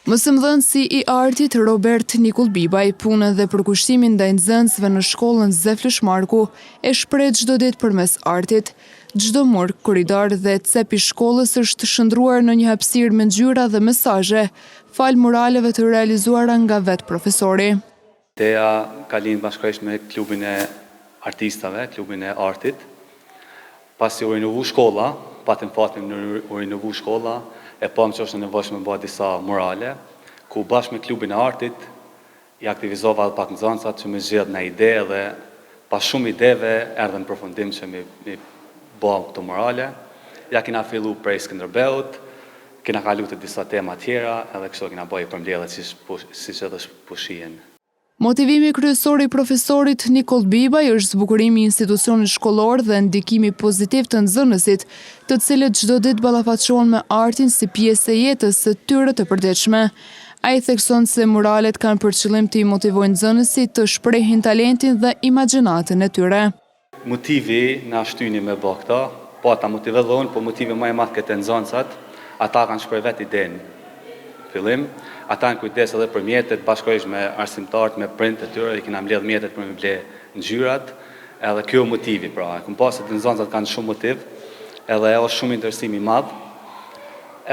Mësimdhënësi i artit Robert Nikull Bibaj punën dhe përkushtimin ndaj nxënësve në shkollën Zeflush Marku e shpreh çdo ditë përmes artit. Çdo mur, korridor dhe cep i shkollës është shndruar në një hapësirë me ngjyra dhe mesazhe, fal muraleve të realizuara nga vetë profesori. Ideja ka lindur bashkërisht me klubin e artistave, klubin e artit. Pasi u rinovu shkolla, patëm fatin në u rinovu shkolla, e pam që është nevojshme me bëj disa murale, ku bashkë me klubin e artit i aktivizova edhe pak nxënësat që më zgjedh në ide dhe pas shumë ideve erdhën në përfundim që mi bëjmë këto murale. Ja kena fillu prej Skënderbeut, kena kalu të disa tema tjera, edhe kështu kena bëj përmbledhje siç edhe pushihen. Motivimi kryesor i profesorit Nikull Bibaj është zbukurimi i institucionit shkollor dhe ndikimi pozitiv të nxënësit, të cilët çdo ditë ballafaqohen me artin si pjesë e jetës së tyre të përditshme. Ai thekson se muralet kanë për qëllim të i motivojnë nxënësit të shprehin talentin dhe imagjinatën e tyre. Motivi na shtyni me bë këto, po ata motivojnë, po motivi më i madh këtë nxënësat, ata kanë shpreh vetë idenë. Fillim, ata në kujdes edhe për mjetet, bashkërisht me arsimtarët, me print e tyre, i kena mbledh mjetet për me ble ngjyrat, edhe kjo motivi, pra. Kum pas se të nxënësat kanë shumë motiv, edhe është shumë interesim i madh,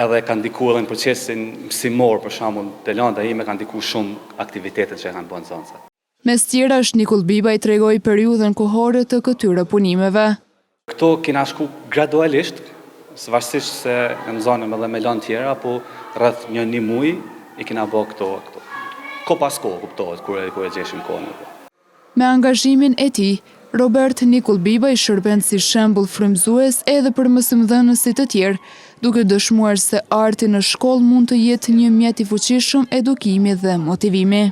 edhe kanë ndikuar edhe në procesin mësimor, për shembull, te landa ime kanë ndikuar shumë aktivitetet që kanë bërë nxënësat. Mes tjerash, Nikull Bibaj tregoi periudhën kohore të këtyre punimeve. Këto kena shku gradualisht, sëvarsisht se në nxënëm edhe me lanë tjera, po rreth një muaj i kena bë këto. Ko pas kohë, kuptohet, kur e gjeshim kohën. Me angazhimin e tij, Robert Nikull Bibaj shërben si shembull frymëzues edhe për mësimdhënësit të tjerë, duke dëshmuar se arti në shkollë mund të jetë një mjet i fuqishëm edukimi dhe motivimi.